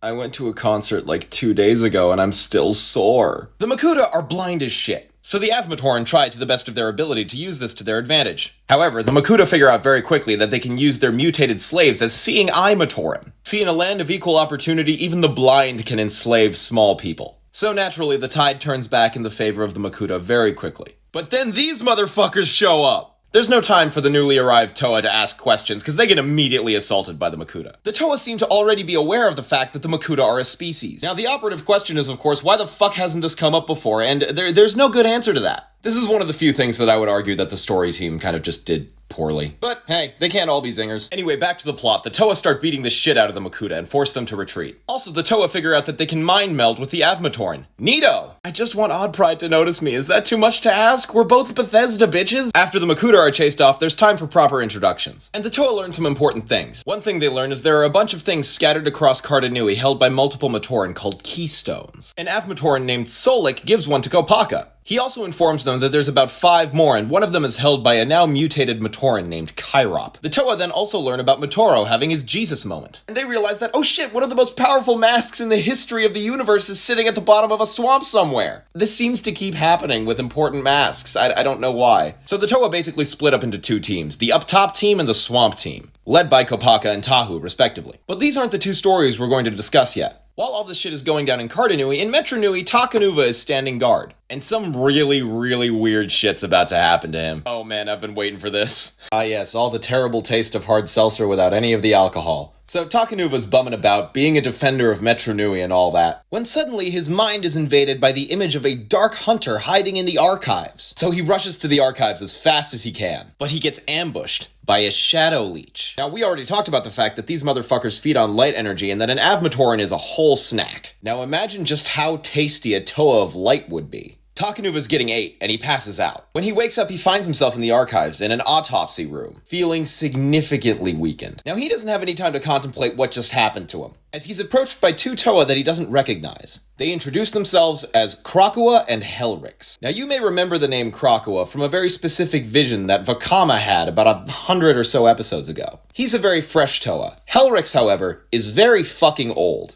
I went to a concert like 2 days ago and I'm still sore. The Makuta are blind as shit, so the Avmatoran try to the best of their ability to use this to their advantage. However, the Makuta figure out very quickly that they can use their mutated slaves as seeing eye Matoran. See, in a land of equal opportunity, even the blind can enslave small people. So naturally, the tide turns back in the favor of the Makuta very quickly. But then these motherfuckers show up! There's no time for the newly arrived Toa to ask questions, because they get immediately assaulted by the Makuta. The Toa seem to already be aware of the fact that the Makuta are a species. Now, the operative question is, of course, why the fuck hasn't this come up before? And there's no good answer to that. This is one of the few things that I would argue that the story team kind of just did poorly. But hey, they can't all be zingers. Anyway, back to the plot. The Toa start beating the shit out of the Makuta and force them to retreat. Also, the Toa figure out that they can mind meld with the Avmatoran. Neato! I just want Oddpride to notice me. Is that too much to ask? We're both Bethesda bitches. After the Makuta are chased off, there's time for proper introductions. And the Toa learn some important things. One thing they learn is there are a bunch of things scattered across Karda Nui held by multiple Matoran called keystones. An Avmatoran named Solik gives one to Kopaka. He also informs them that there's about 5 more, and one of them is held by a now mutated Matoran named Kairop. The Toa then also learn about Matoro having his Jesus moment. And they realize that, oh shit, one of the most powerful masks in the history of the universe is sitting at the bottom of a swamp somewhere. This seems to keep happening with important masks. I don't know why. So the Toa basically split up into 2 teams, the up top team and the swamp team, led by Kopaka and Tahu, respectively. But these aren't the 2 stories we're going to discuss yet. While all this shit is going down in Karda Nui, in Metro Nui, Takanuva is standing guard. And some really weird shit's about to happen to him. Oh man, I've been waiting for this. Ah yes, all the terrible taste of hard seltzer without any of the alcohol. So Takanuva's bumming about, being a defender of Metro Nui and all that, when suddenly his mind is invaded by the image of a dark hunter hiding in the archives. So he rushes to the archives as fast as he can, but he gets ambushed by a shadow leech. Now, we already talked about the fact that these motherfuckers feed on light energy and that an Avmatoran is a whole snack. Now imagine just how tasty a Toa of light would be. Takanuva's getting 8, and he passes out. When he wakes up, he finds himself in the archives, in an autopsy room, feeling significantly weakened. Now, he doesn't have any time to contemplate what just happened to him, as he's approached by 2 Toa that he doesn't recognize. They introduce themselves as Krakua and Helrix. Now, you may remember the name Krakua from a very specific vision that Vakama had about 100 or so episodes ago. He's a very fresh Toa. Helrix, however, is very fucking old.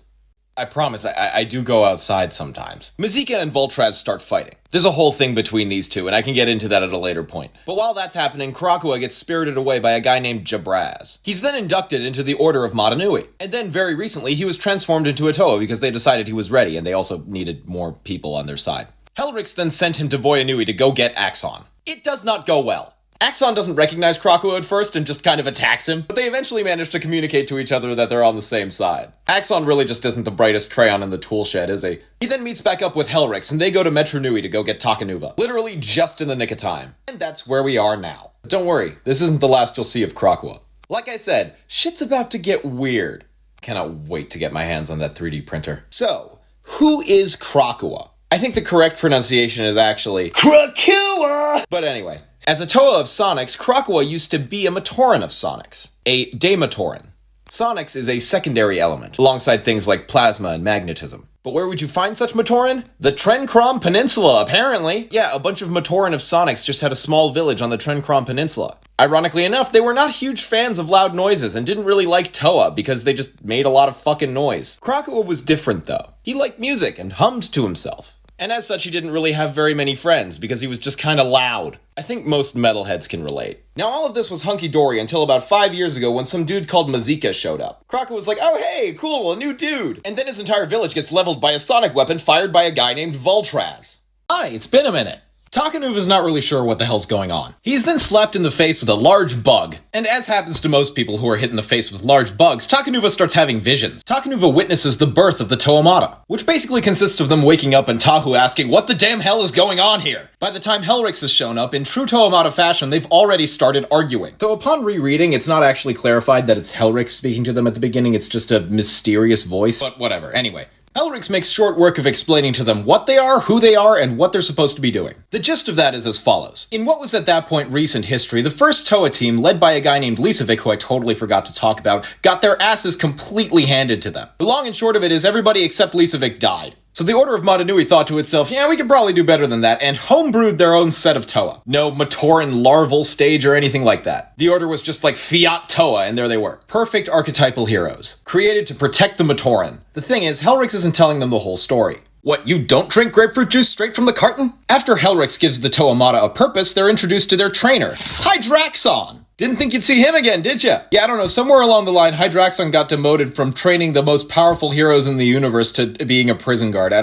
I promise, I do go outside sometimes. Mazika and Voltraz start fighting. There's a whole thing between these 2, and I can get into that at a later point. But while that's happening, Krakua gets spirited away by a guy named Jabraz. He's then inducted into the Order of Mata Nui. And then, very recently, he was transformed into a Toa because they decided he was ready, and they also needed more people on their side. Helrix then sent him to Voya Nui to go get Axon. It does not go well. Axon doesn't recognize Krakua at first and just kind of attacks him, but they eventually manage to communicate to each other that they're on the same side. Axon really just isn't the brightest crayon in the tool shed, is he? He then meets back up with Helrix, and they go to Metro Nui to go get Takanuva. Literally just in the nick of time. And that's where we are now. But don't worry, this isn't the last you'll see of Krakua. Like I said, shit's about to get weird. Cannot wait to get my hands on that 3D printer. So, who is Krakua? I think the correct pronunciation is actually Krakua! But anyway. As a Toa of Sonics, Krakua used to be a Matoran of Sonics, a Daematoran. Sonics is a secondary element, alongside things like plasma and magnetism. But where would you find such Matoran? The Trenkrom Peninsula, apparently. Yeah, a bunch of Matoran of Sonics just had a small village on the Trenkrom Peninsula. Ironically enough, they were not huge fans of loud noises and didn't really like Toa because they just made a lot of fucking noise. Krakua was different though. He liked music and hummed to himself. And as such, he didn't really have very many friends, because he was just kinda loud. I think most metalheads can relate. Now, all of this was hunky-dory until about 5 years ago when some dude called Mazika showed up. Krakua was like, oh hey, cool, a new dude! And then his entire village gets leveled by a sonic weapon fired by a guy named Voltraz. Hi, it's been a minute. Takanuva's not really sure what the hell's going on. He's then slapped in the face with a large bug. And as happens to most people who are hit in the face with large bugs, Takanuva starts having visions. Takanuva witnesses the birth of the Toa Mata, which basically consists of them waking up and Tahu asking, what the damn hell is going on here? By the time Helrix has shown up, in true Toa Mata fashion, they've already started arguing. So upon rereading, it's not actually clarified that it's Helrix speaking to them at the beginning, it's just a mysterious voice. But whatever, anyway. Helrix makes short work of explaining to them what they are, who they are, and what they're supposed to be doing. The gist of that is as follows. In what was at that point recent history, the first Toa team, led by a guy named Lisovic, who I totally forgot to talk about, got their asses completely handed to them. The long and short of it is everybody except Lisovic died. So the Order of Mata Nui thought to itself, yeah, we could probably do better than that, and homebrewed their own set of Toa. No Matoran larval stage or anything like that. The Order was just like Fiat Toa, and there they were. Perfect archetypal heroes. Created to protect the Matoran. The thing is, Helrix isn't telling them the whole story. What, you don't drink grapefruit juice straight from the carton? After Helrix gives the Toa Mata a purpose, they're introduced to their trainer, Hydraxon! Didn't think you'd see him again, did ya? Yeah, I don't know, somewhere along the line, Hydraxon got demoted from training the most powerful heroes in the universe to being a prison guard.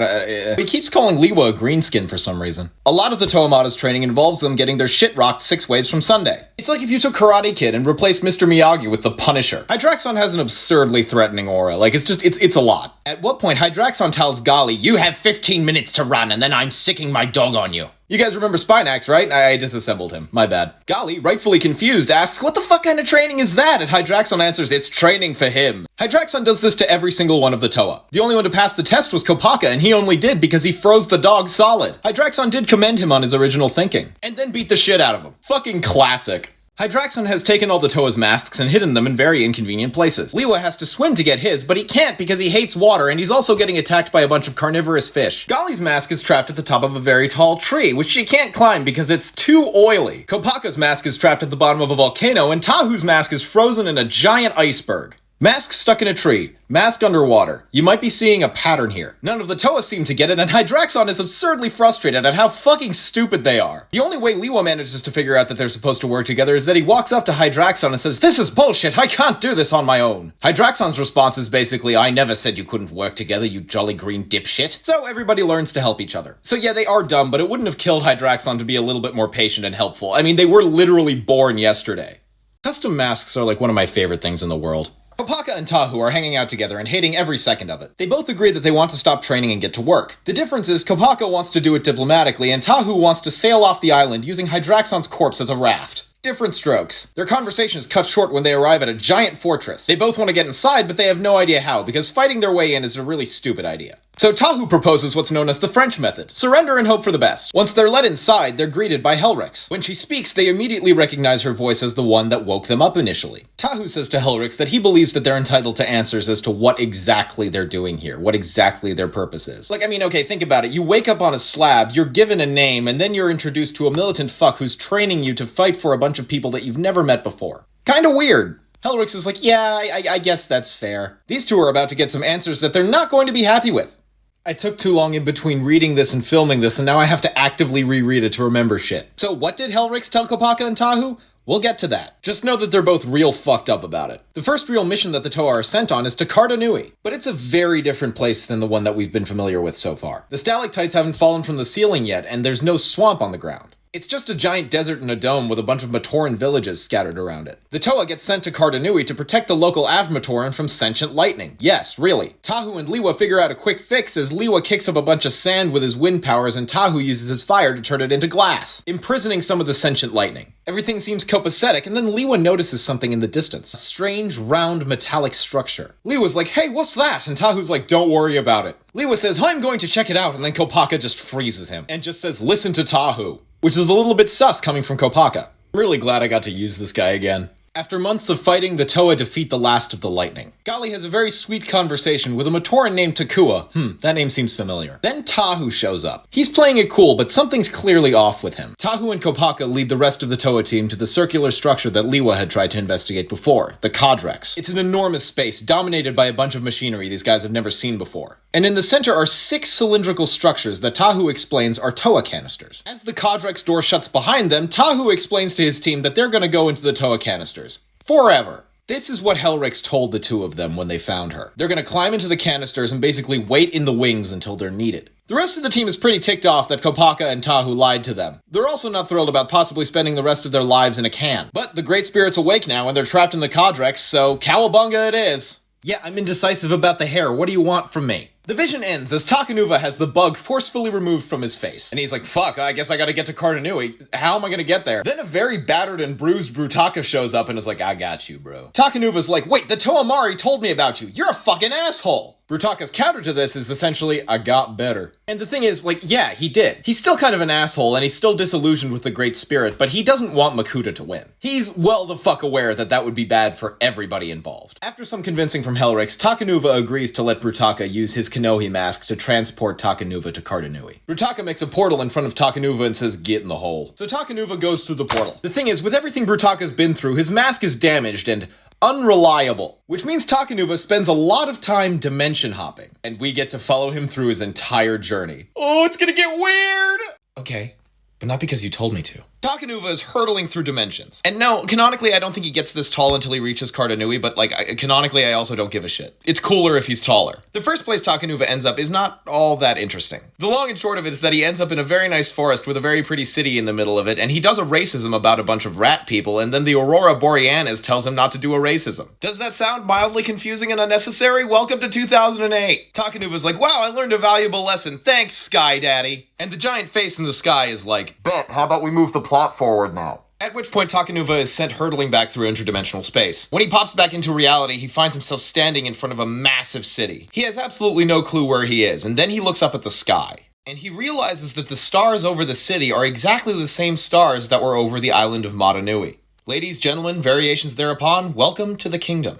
He keeps calling Liwa a greenskin for some reason. A lot of the Toa Mata's training involves them getting their shit rocked 6 waves from Sunday. It's like if you took Karate Kid and replaced Mr. Miyagi with the Punisher. Hydraxon has an absurdly threatening aura, like it's a lot. At what point, Hydraxon tells Gali, you have 15 minutes to run and then I'm sicking my dog on you. You guys remember Spinax, right? I disassembled him. My bad. Gali, rightfully confused, asks, what the fuck kind of training is that? And Hydraxon answers, it's training for him. Hydraxon does this to every single one of the Toa. The only one to pass the test was Kopaka, and he only did because he froze the dog solid. Hydraxon did commend him on his original thinking. And then beat the shit out of him. Fucking classic. Hydraxon has taken all the Toa's masks and hidden them in very inconvenient places. Liwa has to swim to get his, but he can't because he hates water and he's also getting attacked by a bunch of carnivorous fish. Gali's mask is trapped at the top of a very tall tree, which she can't climb because it's too oily. Kopaka's mask is trapped at the bottom of a volcano, and Tahu's mask is frozen in a giant iceberg. Mask stuck in a tree. Mask underwater. You might be seeing a pattern here. None of the Toa seem to get it, and Hydraxon is absurdly frustrated at how fucking stupid they are. The only way Liwa manages to figure out that they're supposed to work together is that he walks up to Hydraxon and says, this is bullshit, I can't do this on my own. Hydraxon's response is basically, I never said you couldn't work together, you jolly green dipshit. So everybody learns to help each other. So yeah, they are dumb, but it wouldn't have killed Hydraxon to be a little bit more patient and helpful. I mean, they were literally born yesterday. Custom masks are like one of my favorite things in the world. Kopaka and Tahu are hanging out together and hating every second of it. They both agree that they want to stop training and get to work. The difference is Kopaka wants to do it diplomatically and Tahu wants to sail off the island using Hydraxon's corpse as a raft. Different strokes. Their conversation is cut short when they arrive at a giant fortress. They both want to get inside, but they have no idea how, because fighting their way in is a really stupid idea. So Tahu proposes what's known as the French method. Surrender and hope for the best. Once they're let inside, they're greeted by Helrix. When she speaks, they immediately recognize her voice as the one that woke them up initially. Tahu says to Helrix that he believes that they're entitled to answers as to what exactly they're doing here, what exactly their purpose is. Like, I mean, okay, think about it. You wake up on a slab, you're given a name, and then you're introduced to a militant fuck who's training you to fight for a bunch of people that you've never met before. Kinda weird. Helrix is like, yeah, I guess that's fair. These two are about to get some answers that they're not going to be happy with. I took too long in between reading this and filming this, and now I have to actively reread it to remember shit. So what did Helrix tell Kopaka and Tahu? We'll get to that. Just know that they're both real fucked up about it. The first real mission that the Toa are sent on is to Karda Nui, but it's a very different place than the one that we've been familiar with so far. The stalactites haven't fallen from the ceiling yet, and there's no swamp on the ground. It's just a giant desert and a dome with a bunch of Matoran villages scattered around it. The Toa gets sent to Karda Nui to protect the local Matoran from sentient lightning. Yes, really. Tahu and Liwa figure out a quick fix as Liwa kicks up a bunch of sand with his wind powers and Tahu uses his fire to turn it into glass, imprisoning some of the sentient lightning. Everything seems copacetic, and then Liwa notices something in the distance. A strange, round, metallic structure. Liwa's like, hey, what's that? And Tahu's like, don't worry about it. Liwa says, I'm going to check it out, and then Kopaka just freezes him, and just says, listen to Tahu. Which is a little bit sus coming from Kopaka. I'm really glad I got to use this guy again. After months of fighting, the Toa defeat the last of the lightning. Gali has a very sweet conversation with a Matoran named Takua. That name seems familiar. Then Tahu shows up. He's playing it cool, but something's clearly off with him. Tahu and Kopaka lead the rest of the Toa team to the circular structure that Liwa had tried to investigate before, the Kadrex. It's an enormous space, dominated by a bunch of machinery these guys have never seen before. And in the center are 6 cylindrical structures that Tahu explains are Toa canisters. As the Kadrex door shuts behind them, Tahu explains to his team that they're gonna go into the Toa canisters. Forever. This is what Helrix told the two of them when they found her. They're gonna climb into the canisters and basically wait in the wings until they're needed. The rest of the team is pretty ticked off that Kopaka and Tahu lied to them. They're also not thrilled about possibly spending the rest of their lives in a can. But the Great Spirit's awake now and they're trapped in the Kadrex, so cowabunga it is. Yeah, I'm indecisive about the hair. What do you want from me? The vision ends as Takanuva has the bug forcefully removed from his face. And he's like, fuck, I guess I gotta get to Karda Nui. How am I gonna get there? Then a very battered and bruised Brutaka shows up and is like, I got you, bro. Takanuva's like, wait, the Toa Mari told me about you. You're a fucking asshole. Brutaka's counter to this is essentially, I got better. And the thing is, like, yeah, he did. He's still kind of an asshole, and he's still disillusioned with the Great Spirit, but he doesn't want Makuta to win. He's well the fuck aware that that would be bad for everybody involved. After some convincing from Helrix, Takanuva agrees to let Brutaka use his Kanohi mask to transport Takanuva to Karda Nui. Brutaka makes a portal in front of Takanuva and says, "Get in the hole." So Takanuva goes through the portal. The thing is, with everything Brutaka's been through, his mask is damaged and unreliable, which means Takanuva spends a lot of time dimension hopping, and we get to follow him through his entire journey. Oh, it's gonna get weird! Okay, but not because you told me to. Takanuva is hurtling through dimensions. And no, canonically, I don't think he gets this tall until he reaches Karda Nui, but canonically, I also don't give a shit. It's cooler if he's taller. The first place Takanuva ends up is not all that interesting. The long and short of it is that he ends up in a very nice forest with a very pretty city in the middle of it, and he does a racism about a bunch of rat people, and then the Aurora Borealis tells him not to do a racism. Does that sound mildly confusing and unnecessary? Welcome to 2008. Takanuva's like, wow, I learned a valuable lesson. Thanks, Sky Daddy. And the giant face in the sky is like, bet, how about we move the plot forward now? At which point Takanuva is sent hurtling back through interdimensional space. When he pops back into reality, he finds himself standing in front of a massive city. He has absolutely no clue where he is, and then he looks up at the sky. And he realizes that the stars over the city are exactly the same stars that were over the island of Mata Nui. Ladies, gentlemen, variations thereupon, welcome to the kingdom.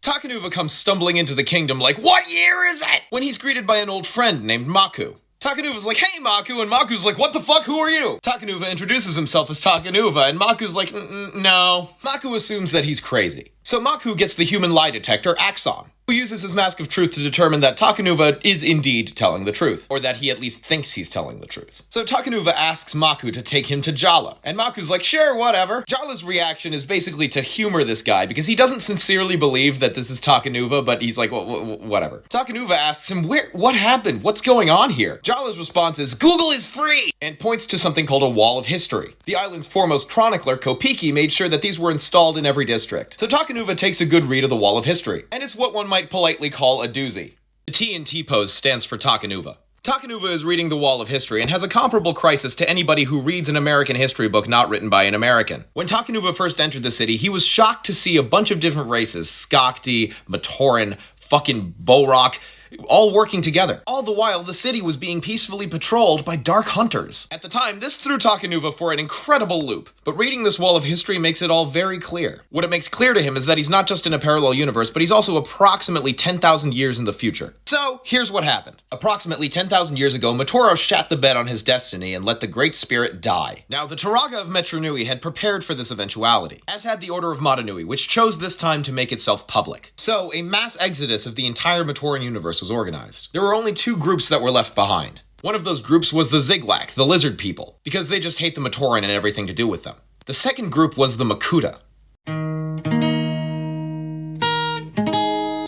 Takanuva comes stumbling into the kingdom like, what year is it? When he's greeted by an old friend named Maku. Takanuva's like, hey Maku, and Maku's like, what the fuck, who are you? Takanuva introduces himself as Takanuva, and Maku's like, no. Maku assumes that he's crazy. So Maku gets the human lie detector, Axon, who uses his mask of truth to determine that Takanuva is indeed telling the truth, or that he at least thinks he's telling the truth. So Takanuva asks Maku to take him to Jala, and Maku's like, sure, whatever. Jala's reaction is basically to humor this guy, because he doesn't sincerely believe that this is Takanuva, but he's like, whatever. Takanuva asks him, what happened? What's going on here? Jala's response is, Google is free, and points to something called a wall of history. The island's foremost chronicler, Kopiki, made sure that these were installed in every district. So Takanuva takes a good read of the wall of history, and it's what one might politely call a doozy. The T in T-pose stands for Takanuva. Takanuva is reading the Wall of History and has a comparable crisis to anybody who reads an American history book not written by an American. When Takanuva first entered the city, he was shocked to see a bunch of different races, Skakti, Matoran, fucking Borok, all working together. All the while, the city was being peacefully patrolled by dark hunters. At the time, this threw Takanuva for an incredible loop, but reading this Wall of History makes it all very clear. What it makes clear to him is that he's not just in a parallel universe, but he's also approximately 10,000 years in the future. So, here's what happened. Approximately 10,000 years ago, Matoro shat the bed on his destiny and let the Great Spirit die. Now, the Turaga of Metru Nui had prepared for this eventuality, as had the Order of Mata Nui, which chose this time to make itself public. So, a mass exodus of the entire Matoran universe was organized. There were only two groups that were left behind. One of those groups was the Ziglak, the lizard people, because they just hate the Matoran and everything to do with them. The second group was the Makuta.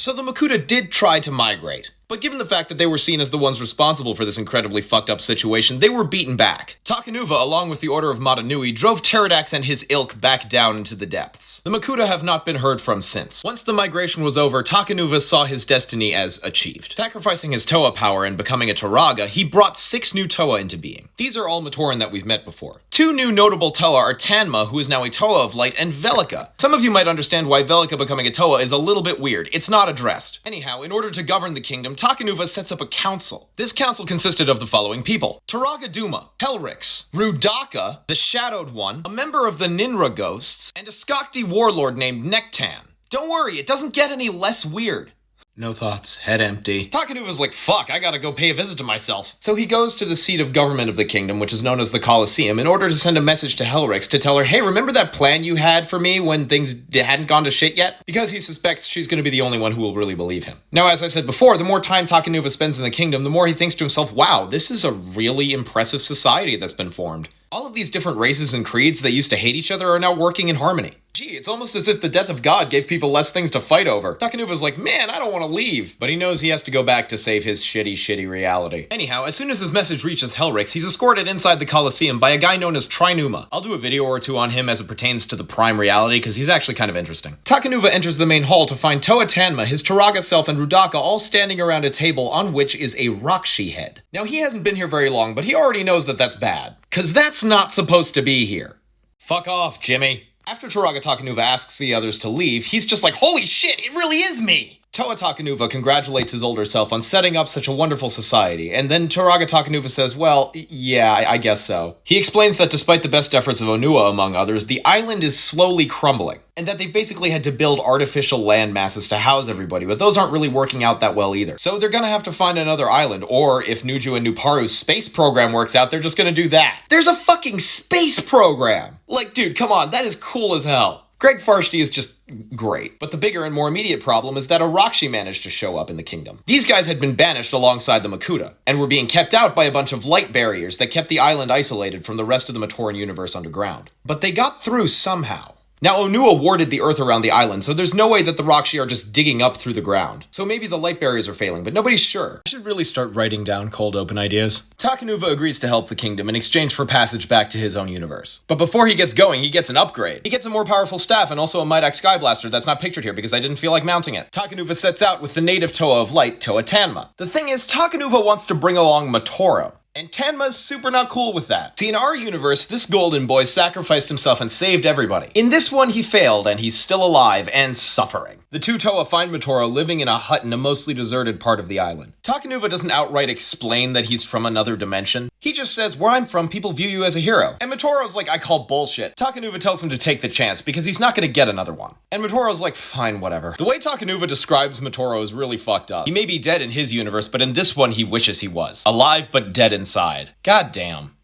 So the Makuta did try to migrate, but given the fact that they were seen as the ones responsible for this incredibly fucked up situation, they were beaten back. Takanuva, along with the Order of Mata Nui, drove Pterodax and his ilk back down into the depths. The Makuta have not been heard from since. Once the migration was over, Takanuva saw his destiny as achieved. Sacrificing his Toa power and becoming a Turaga, he brought 6 new Toa into being. These are all Matoran that we've met before. 2 new notable Toa are Tanma, who is now a Toa of Light, and Velika. Some of you might understand why Velika becoming a Toa is a little bit weird. It's not addressed. Anyhow, in order to govern the kingdom, Takanuva sets up a council. This council consisted of the following people: Turaga Duma, Helrix, Rudaka, the Shadowed One, a member of the Ninra Ghosts, and a Skakti warlord named Nektan. Don't worry, it doesn't get any less weird. No thoughts, head empty. Takanuva's like, fuck, I gotta go pay a visit to myself. So he goes to the seat of government of the kingdom, which is known as the Coliseum, in order to send a message to Helrix to tell her, hey, remember that plan you had for me when things hadn't gone to shit yet? Because he suspects she's gonna be the only one who will really believe him. Now, as I said before, the more time Takanuva spends in the kingdom, the more he thinks to himself, wow, this is a really impressive society that's been formed. All of these different races and creeds that used to hate each other are now working in harmony. Gee, it's almost as if the death of God gave people less things to fight over. Takanuva's like, man, I don't want to leave. But he knows he has to go back to save his shitty reality. Anyhow, as soon as his message reaches Helrix, he's escorted inside the Coliseum by a guy known as Trinuma. I'll do a video or two on him as it pertains to the prime reality, because he's actually kind of interesting. Takanuva enters the main hall to find Toa Tanma, his Turaga self, and Rudaka all standing around a table on which is a Rakshi head. Now, he hasn't been here very long, but he already knows that that's bad. Because that's not supposed to be here. Fuck off, Jimmy. After Turaga Takanuva asks the others to leave, he's just like, holy shit, it really is me! Toa Takanuva congratulates his older self on setting up such a wonderful society, and then Turaga Takanuva says, well, yeah, I guess so. He explains that despite the best efforts of Onua, among others, the island is slowly crumbling, and that they've basically had to build artificial land masses to house everybody, but those aren't really working out that well either. So they're gonna have to find another island, or if Nuju and Nuparu's space program works out, they're just gonna do that. There's a fucking space program! Like, dude, come on, that is cool as hell. Greg Farshtey is just great. But the bigger and more immediate problem is that Arakshi managed to show up in the kingdom. These guys had been banished alongside the Makuta, and were being kept out by a bunch of light barriers that kept the island isolated from the rest of the Matoran universe underground. But they got through somehow. Now, Onua warded the earth around the island, so there's no way that the Rakshi are just digging up through the ground. So maybe the light barriers are failing, but nobody's sure. I should really start writing down cold open ideas. Takanuva agrees to help the kingdom in exchange for passage back to his own universe. But before he gets going, he gets an upgrade. He gets a more powerful staff and also a Mightaxe Skyblaster that's not pictured here because I didn't feel like mounting it. Takanuva sets out with the native Toa of Light, Toa Tanma. The thing is, Takanuva wants to bring along Matoro. And Tanma's super not cool with that. See, in our universe, this golden boy sacrificed himself and saved everybody. In this one, he failed, and he's still alive and suffering. The two Toa find Matoro living in a hut in a mostly deserted part of the island. Takanuva doesn't outright explain that he's from another dimension. He just says, where I'm from, people view you as a hero. And Matoro's like, I call bullshit. Takanuva tells him to take the chance, because he's not gonna get another one. And Matoro's like, fine, whatever. The way Takanuva describes Matoro is really fucked up. He may be dead in his universe, but in this one, he wishes he was. Alive, but dead inside. God damn.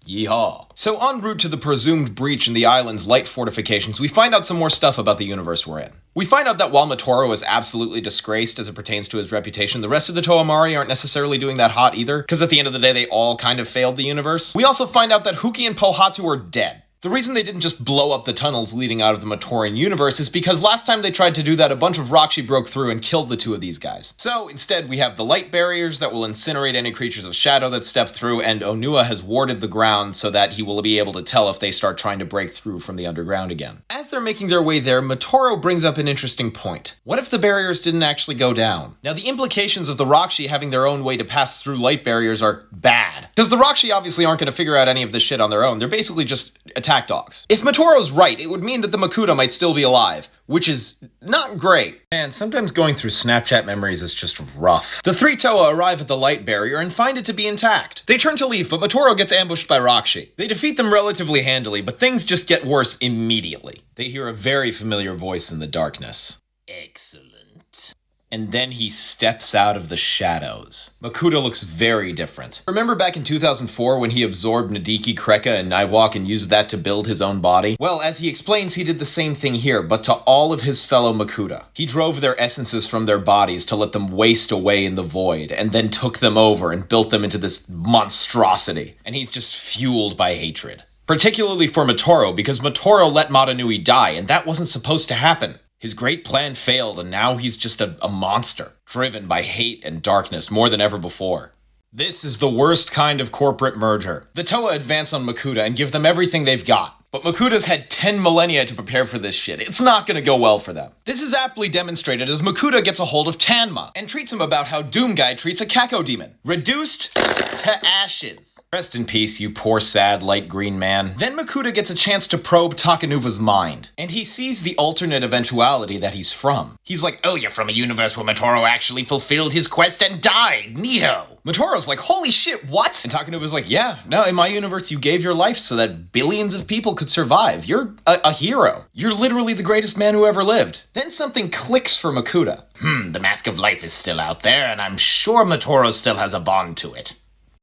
Yeehaw. So en route to the presumed breach in the island's light fortifications, we find out some more stuff about the universe we're in. We find out that while Matoro is absolutely disgraced as it pertains to his reputation, the rest of the Toa Mari aren't necessarily doing that hot either, because at the end of the day they all kind of failed the universe. We also find out that Huki and Pohatu are dead. The reason they didn't just blow up the tunnels leading out of the Matoran universe is because last time they tried to do that, a bunch of Rakshi broke through and killed the two of these guys. So instead, we have the light barriers that will incinerate any creatures of shadow that step through, and Onua has warded the ground so that he will be able to tell if they start trying to break through from the underground again. As they're making their way there, Matoro brings up an interesting point. What if the barriers didn't actually go down? Now, the implications of the Rakshi having their own way to pass through light barriers are bad. Because the Rakshi obviously aren't going to figure out any of this shit on their own. They're basically just attack dogs. If Matoro's right, it would mean that the Makuta might still be alive, which is not great. Man, sometimes going through Snapchat memories is just rough. The three Toa arrive at the light barrier and find it to be intact. They turn to leave, but Matoro gets ambushed by Rakshi. They defeat them relatively handily, but things just get worse immediately. They hear a very familiar voice in the darkness. Excellent. And then he steps out of the shadows. Makuta looks very different. Remember back in 2004 when he absorbed Nadiki, Kreka, and Nightwalk and used that to build his own body? Well, as he explains, he did the same thing here, but to all of his fellow Makuta. He drove their essences from their bodies to let them waste away in the void, and then took them over and built them into this monstrosity. And he's just fueled by hatred. Particularly for Matoro, because Matoro let Karda Nui die, and that wasn't supposed to happen. His great plan failed, and now he's just a monster, driven by hate and darkness more than ever before. This is the worst kind of corporate merger. The Toa advance on Makuta and give them everything they've got. But Makuta's had 10 millennia to prepare for this shit. It's not gonna go well for them. This is aptly demonstrated as Makuta gets a hold of Tanma, and treats him about how Doomguy treats a Kako demon. Reduced to ashes. Rest in peace, you poor sad light green man. Then Makuta gets a chance to probe Takanuva's mind, and he sees the alternate eventuality that he's from. He's like, oh, you're from a universe where Matoro actually fulfilled his quest and died, neato. Matoro's like, holy shit, what? And Takanuva's like, yeah, no, in my universe you gave your life so that billions of people could survive. You're a hero. You're literally the greatest man who ever lived. Then something clicks for Makuta. The Mask of Life is still out there, and I'm sure Matoro still has a bond to it.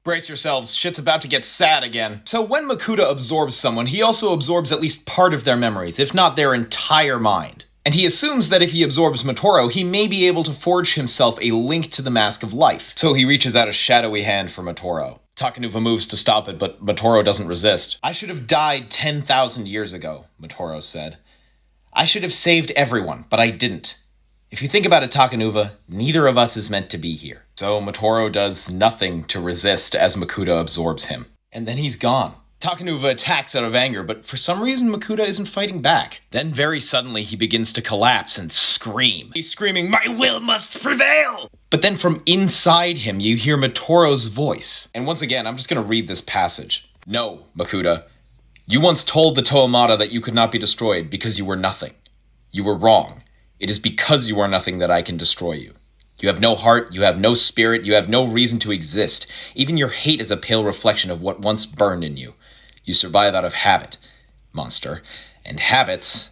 Brace yourselves, shit's about to get sad again. So when Makuta absorbs someone, he also absorbs at least part of their memories, if not their entire mind. And he assumes that if he absorbs Matoro, he may be able to forge himself a link to the Mask of Life. So he reaches out a shadowy hand for Matoro. Takanuva moves to stop it, but Matoro doesn't resist. I should have died 10,000 years ago, Matoro said. I should have saved everyone, but I didn't. If you think about it, Takanuva, neither of us is meant to be here. So Matoro does nothing to resist as Makuta absorbs him. And then he's gone. Takanuva attacks out of anger, but for some reason Makuta isn't fighting back. Then very suddenly he begins to collapse and scream. He's screaming, my will must prevail! But then from inside him you hear Matoro's voice. And once again, I'm just going to read this passage. No, Makuta. You once told the Toa Mata that you could not be destroyed because you were nothing. You were wrong. It is because you are nothing that I can destroy you. You have no heart, you have no spirit, you have no reason to exist. Even your hate is a pale reflection of what once burned in you. You survive out of habit, monster. And habits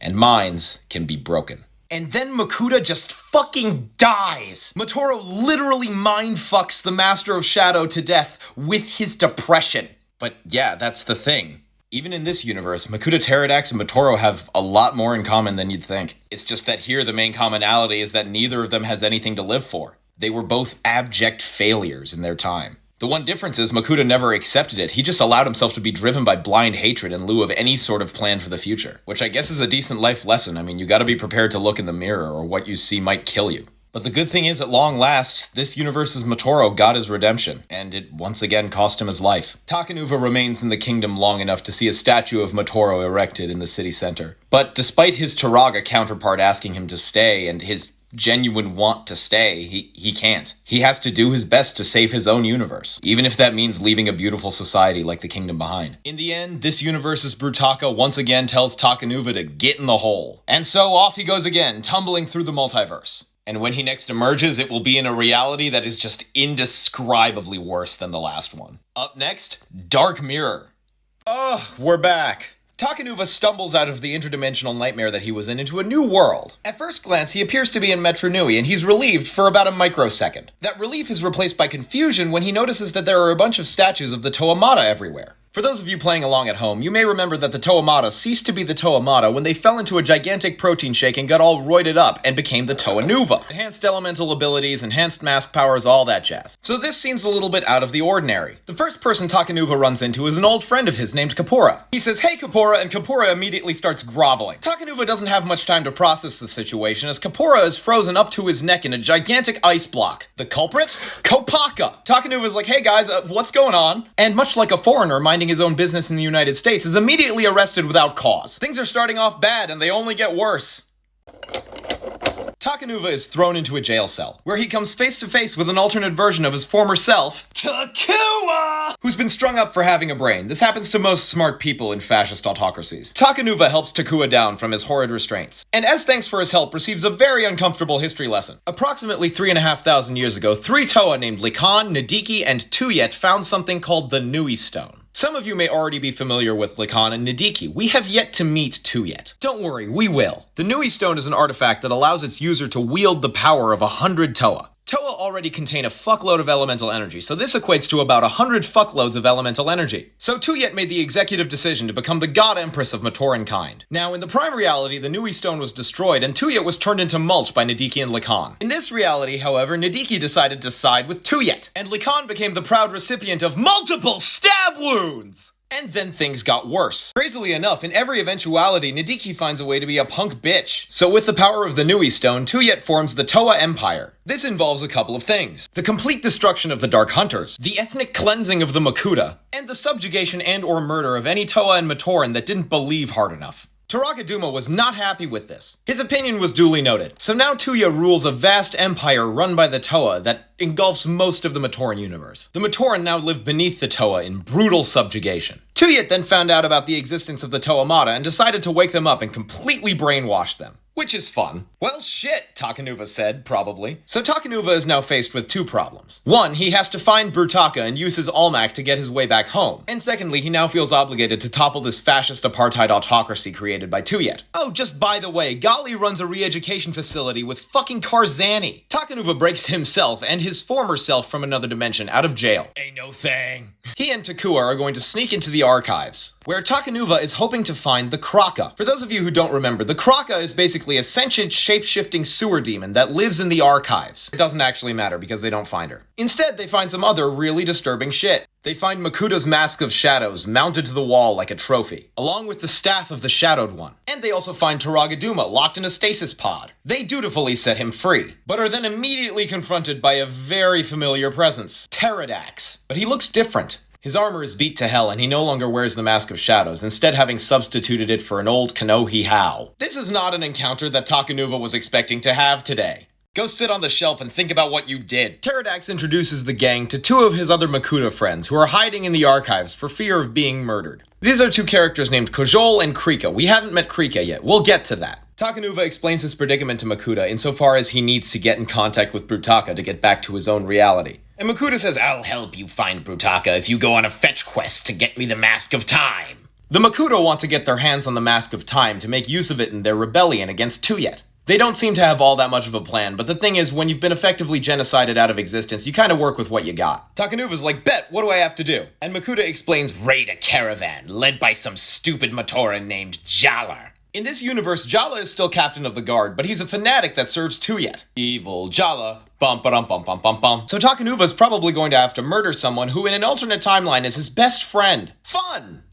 and minds can be broken. And then Makuta just fucking dies! Motoro literally mindfucks the Master of Shadow to death with his depression. But yeah, that's the thing. Even in this universe, Makuta Pterodax and Motoro have a lot more in common than you'd think. It's just that here the main commonality is that neither of them has anything to live for. They were both abject failures in their time. The one difference is Makuta never accepted it. He just allowed himself to be driven by blind hatred in lieu of any sort of plan for the future. Which I guess is a decent life lesson. I mean, you gotta be prepared to look in the mirror or what you see might kill you. But the good thing is, at long last, this universe's Motoro got his redemption, and it once again cost him his life. Takanuva remains in the kingdom long enough to see a statue of Motoro erected in the city center. But despite his Turaga counterpart asking him to stay, and his genuine want to stay, he can't. He has to do his best to save his own universe, even if that means leaving a beautiful society like the kingdom behind. In the end, this universe's Brutaka once again tells Takanuva to get in the hole. And so off he goes again, tumbling through the multiverse. And when he next emerges, it will be in a reality that is just indescribably worse than the last one. Up next, Dark Mirror. We're back. Takanuva stumbles out of the interdimensional nightmare that he was in into a new world. At first glance, he appears to be in Metro Nui, and he's relieved for about a microsecond. That relief is replaced by confusion when he notices that there are a bunch of statues of the Toa Mata everywhere. For those of you playing along at home, you may remember that the Toa Mata ceased to be the Toa Mata when they fell into a gigantic protein shake and got all roided up and became the Toanuva. Enhanced elemental abilities, enhanced mask powers, all that jazz. So this seems a little bit out of the ordinary. The first person Takanuva runs into is an old friend of his named Kapora. He says, "Hey Kapora," and Kapora immediately starts groveling. Takanuva doesn't have much time to process the situation as Kapora is frozen up to his neck in a gigantic ice block. The culprit? Kopaka! Takanuva's like, "Hey guys, what's going on?" And much like a foreigner minding his own business in the United States, is immediately arrested without cause. Things are starting off bad and they only get worse. Takanuva is thrown into a jail cell, where he comes face to face with an alternate version of his former self, Takua, who's been strung up for having a brain. This happens to most smart people in fascist autocracies. Takanuva helps Takua down from his horrid restraints, and as thanks for his help, receives a very uncomfortable history lesson. Approximately 3,500 years ago, 3 Toa named Likan, Nadiki, and Tuyet found something called the Nui Stone. Some of you may already be familiar with Likan and Nadiki. We have yet to meet Tuyet. Don't worry, we will. The Nui Stone is an artifact that allows its user to wield the power of 100 Toa. Toa already contain a fuckload of elemental energy, so this equates to about 100 fuckloads of elemental energy. So Tuyet made the executive decision to become the God Empress of Matoran kind. Now, in the prime reality, the Nui Stone was destroyed, and Tuyet was turned into mulch by Nadiki and Likan. In this reality, however, Nadiki decided to side with Tuyet, and Likan became the proud recipient of multiple stab wounds! And then things got worse. Crazily enough, in every eventuality, Nadiki finds a way to be a punk bitch. So with the power of the Nui Stone, Tuyet forms the Toa Empire. This involves a couple of things. The complete destruction of the Dark Hunters, the ethnic cleansing of the Makuta, and the subjugation and or murder of any Toa and Matoran that didn't believe hard enough. Turaga was not happy with this. His opinion was duly noted. So now Tuya rules a vast empire run by the Toa that engulfs most of the Matoran universe. The Matoran now live beneath the Toa in brutal subjugation. Tuyet then found out about the existence of the Toa Mata and decided to wake them up and completely brainwash them. Which is fun. Well shit, Takanuva said, probably. So Takanuva is now faced with 2 problems. One, he has to find Brutaka and use his Almac to get his way back home. And secondly, he now feels obligated to topple this fascist apartheid autocracy created by Tuyet. Oh, just by the way, Gali runs a re-education facility with fucking Karzani. Takanuva breaks himself and his former self from another dimension out of jail. Ain't no thing. He and Takua are going to sneak into the archives, where Takanuva is hoping to find the Kraka. For those of you who don't remember, the Kraka is basically a sentient, shape-shifting sewer demon that lives in the archives. It doesn't actually matter because they don't find her. Instead, they find some other really disturbing shit. They find Makuta's Mask of Shadows mounted to the wall like a trophy, along with the staff of the Shadowed One. And they also find Turaga locked in a stasis pod. They dutifully set him free, but are then immediately confronted by a very familiar presence, Pterodax. But he looks different. His armor is beat to hell, and he no longer wears the Mask of Shadows, instead having substituted it for an old Kanohi Hao. This is not an encounter that Takanuva was expecting to have today. Go sit on the shelf and think about what you did. Pterodax introduces the gang to 2 of his other Makuta friends who are hiding in the archives for fear of being murdered. These are 2 characters named Kojol and Krika. We haven't met Krika yet. We'll get to that. Takanuva explains his predicament to Makuta insofar as he needs to get in contact with Brutaka to get back to his own reality. And Makuta says, "I'll help you find Brutaka if you go on a fetch quest to get me the Mask of Time." The Makuta want to get their hands on the Mask of Time to make use of it in their rebellion against Tuyet. They don't seem to have all that much of a plan, but the thing is, when you've been effectively genocided out of existence, you kind of work with what you got. Takanuva's like, "Bet, what do I have to do?" And Makuta explains, "Raid a caravan, led by some stupid Matoran named Jala." In this universe, Jala is still captain of the guard, but he's a fanatic that serves Tuyet. Evil Jala. Bum ba dum bum bum bum bum. So Takanuva's probably going to have to murder someone who in an alternate timeline is his best friend. Fun!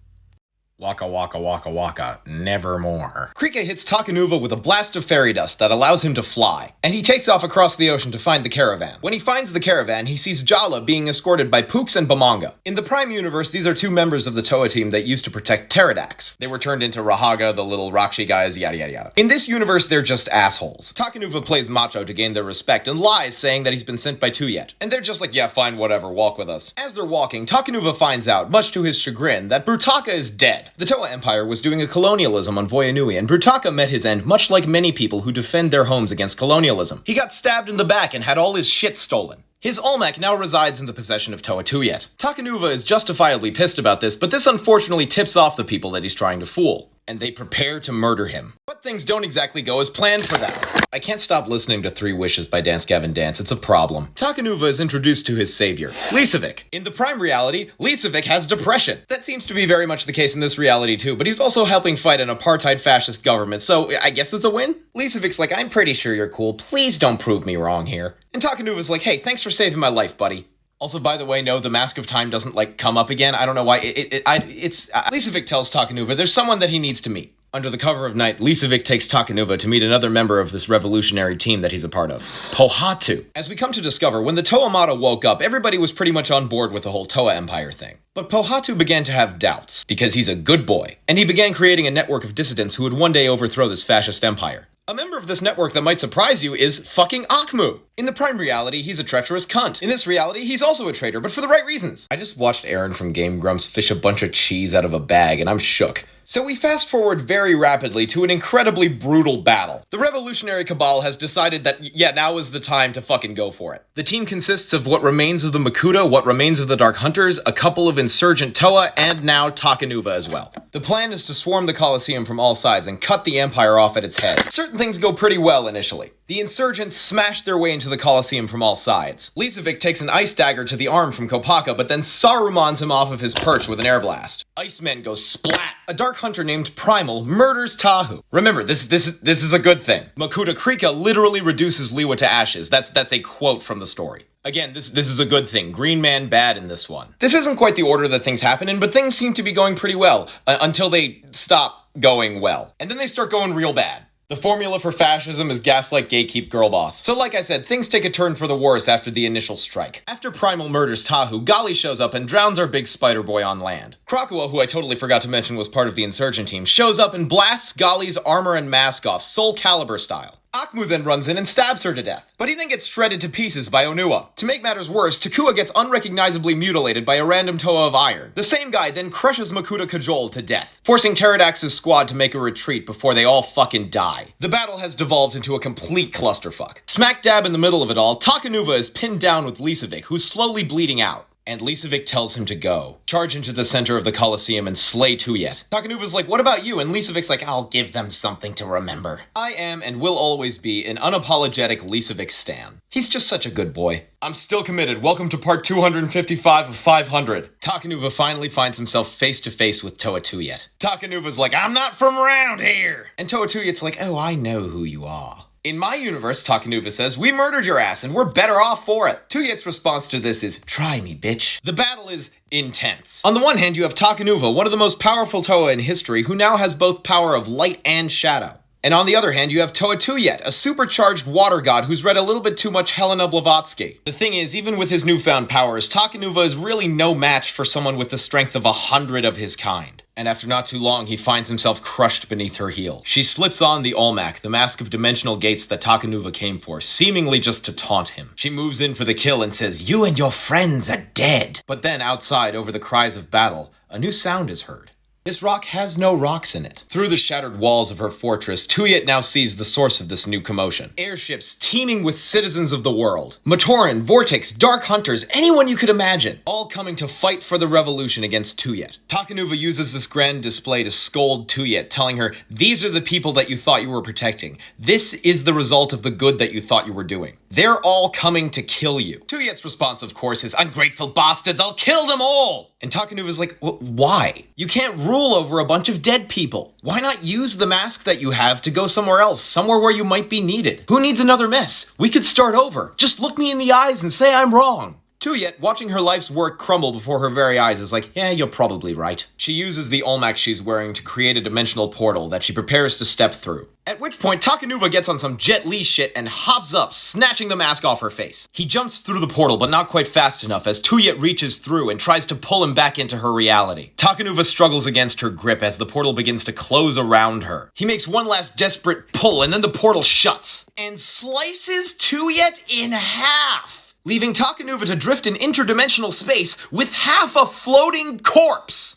Waka waka waka waka, nevermore. Krika hits Takanuva with a blast of fairy dust that allows him to fly, and he takes off across the ocean to find the caravan. When he finds the caravan, he sees Jala being escorted by Pooks and Bamanga. In the Prime Universe, these are two members of the Toa team that used to protect Pterodax. They were turned into Rahaga, the little Rakshi guys, yada yada yada. In this universe, they're just assholes. Takanuva plays macho to gain their respect and lies saying that he's been sent by Tuyet. And they're just like, "Yeah, fine, whatever, walk with us." As they're walking, Takanuva finds out, much to his chagrin, that Brutaka is dead. The Toa Empire was doing a colonialism on Voya Nui, and Brutaka met his end much like many people who defend their homes against colonialism. He got stabbed in the back and had all his shit stolen. His Olmec now resides in the possession of Toa Tuyet. Takanuva is justifiably pissed about this, but this unfortunately tips off the people that he's trying to fool, and they prepare to murder him. But things don't exactly go as planned for them. I can't stop listening to Three Wishes by Dance Gavin Dance, it's a problem. Takanuva is introduced to his savior, Lisevic. In the Prime reality, Lisevic has depression. That seems to be very much the case in this reality too, but he's also helping fight an apartheid fascist government, so I guess it's a win? Lisevic's like, "I'm pretty sure you're cool, please don't prove me wrong here." And Takanuva's like, "Hey, thanks for saving my life, buddy." Also, by the way, no, the Mask of Time doesn't, come up again. I don't know why. Lisevic tells Takanuva there's someone that he needs to meet. Under the cover of night, Lisevic takes Takanuva to meet another member of this revolutionary team that he's a part of, Pohatu. As we come to discover, when the Toa Mata woke up, everybody was pretty much on board with the whole Toa Empire thing. But Pohatu began to have doubts, because he's a good boy, and he began creating a network of dissidents who would one day overthrow this fascist empire. A member of this network that might surprise you is fucking Akmu. In the Prime reality, he's a treacherous cunt. In this reality, he's also a traitor, but for the right reasons. I just watched Aaron from Game Grumps fish a bunch of cheese out of a bag, and I'm shook. So we fast forward very rapidly to an incredibly brutal battle. The revolutionary cabal has decided that, yeah, now is the time to fucking go for it. The team consists of what remains of the Makuta, what remains of the Dark Hunters, a couple of insurgent Toa, and now Takanuva as well. The plan is to swarm the Coliseum from all sides and cut the Empire off at its head. Certain things go pretty well initially. The insurgents smash their way into the Coliseum from all sides. Lisevic takes an ice dagger to the arm from Kopaka, but then Sarumans him off of his perch with an air blast. Icemen go splat. A Dark Hunter named Primal murders Tahu. Remember, this is a good thing. Makuta Krika literally reduces Liwa to ashes. That's a quote from the story. Again, this is a good thing. Green Man bad in this one. This isn't quite the order that things happen in, but things seem to be going pretty well, until they stop going well. And then they start going real bad. The formula for fascism is gaslight, gatekeep, girl boss. So like I said, things take a turn for the worse after the initial strike. After Primal murders Tahu, Gali shows up and drowns our big spider boy on land. Krakua, who I totally forgot to mention was part of the insurgent team, shows up and blasts Gali's armor and mask off, Soul Calibur style. Akmu then runs in and stabs her to death, but he then gets shredded to pieces by Onua. To make matters worse, Takua gets unrecognizably mutilated by a random Toa of Iron. The same guy then crushes Makuta Kajol to death, forcing Pterodax's squad to make a retreat before they all fucking die. The battle has devolved into a complete clusterfuck. Smack dab in the middle of it all, Takanuva is pinned down with Lisevic, who's slowly bleeding out. And Lisevic tells him to go. Charge into the center of the Coliseum and slay Tuyet. Takanuva's like, "What about you?" And Lisevic's like, "I'll give them something to remember." I am and will always be an unapologetic Lisevic stan. He's just such a good boy. I'm still committed. Welcome to part 255 of 500. Takanuva finally finds himself face to face with Toa Tuyet. Takanuva's like, "I'm not from around here." And Toa Tuyet's like, "Oh, I know who you are." In my universe, Takanuva says, "We murdered your ass and we're better off for it." Tuyet's response to this is, "Try me, bitch." The battle is intense. On the one hand, you have Takanuva, one of the most powerful Toa in history, who now has both power of light and shadow. And on the other hand, you have Toa Tuyet, a supercharged water god who's read a little bit too much Helena Blavatsky. The thing is, even with his newfound powers, Takanuva is really no match for someone with the strength of 100 of his kind. And after not too long, he finds himself crushed beneath her heel. She slips on the Olmec, the mask of dimensional gates that Takanuva came for, seemingly just to taunt him. She moves in for the kill and says, "You and your friends are dead." But then, outside, over the cries of battle, a new sound is heard. This rock has no rocks in it. Through the shattered walls of her fortress, Tuyet now sees the source of this new commotion. Airships teeming with citizens of the world. Matoran, Vortex, Dark Hunters, anyone you could imagine, all coming to fight for the revolution against Tuyet. Takanuva uses this grand display to scold Tuyet, telling her, "These are the people that you thought you were protecting. This is the result of the good that you thought you were doing. They're all coming to kill you." Tuyet's response, of course, is, "Ungrateful bastards, I'll kill them all!" And Takanuva's like, why? You can't rule over a bunch of dead people. Why not use the mask that you have to go somewhere else, somewhere where you might be needed? Who needs another mess? We could start over. Just look me in the eyes and say I'm wrong. Tuyet, watching her life's work crumble before her very eyes, is like, yeah, you're probably right. She uses the olmec she's wearing to create a dimensional portal that she prepares to step through. At which point, Takanuva gets on some Jet Li shit and hops up, snatching the mask off her face. He jumps through the portal, but not quite fast enough, as Tuyet reaches through and tries to pull him back into her reality. Takanuva struggles against her grip as the portal begins to close around her. He makes one last desperate pull, and then the portal shuts and slices Tuyet in half, leaving Takanuva to drift in interdimensional space with half a floating corpse.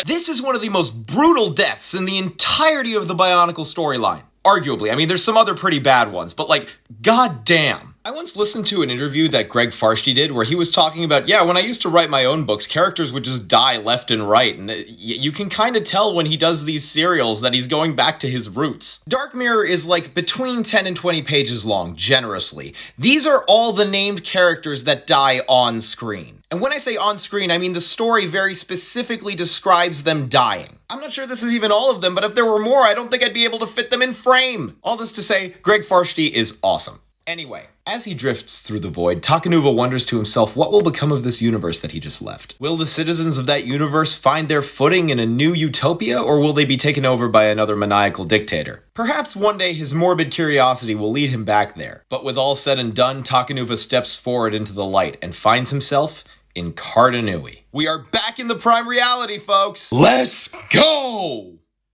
This is one of the most brutal deaths in the entirety of the Bionicle storyline. Arguably. I mean, there's some other pretty bad ones, but like, goddamn. I once listened to an interview that Greg Farshtey did where he was talking about, yeah, when I used to write my own books, characters would just die left and right, and you can kind of tell when he does these serials that he's going back to his roots. Dark Mirror is like between 10 and 20 pages long, generously. These are all the named characters that die on screen. And when I say on screen, I mean the story very specifically describes them dying. I'm not sure this is even all of them, but if there were more, I don't think I'd be able to fit them in frame. All this to say, Greg Farshtey is awesome. Anyway, as he drifts through the void, Takanuva wonders to himself what will become of this universe that he just left. Will the citizens of that universe find their footing in a new utopia, or will they be taken over by another maniacal dictator? Perhaps one day his morbid curiosity will lead him back there. But with all said and done, Takanuva steps forward into the light and finds himself in Karda Nui. We are back in the prime reality, folks! Let's go!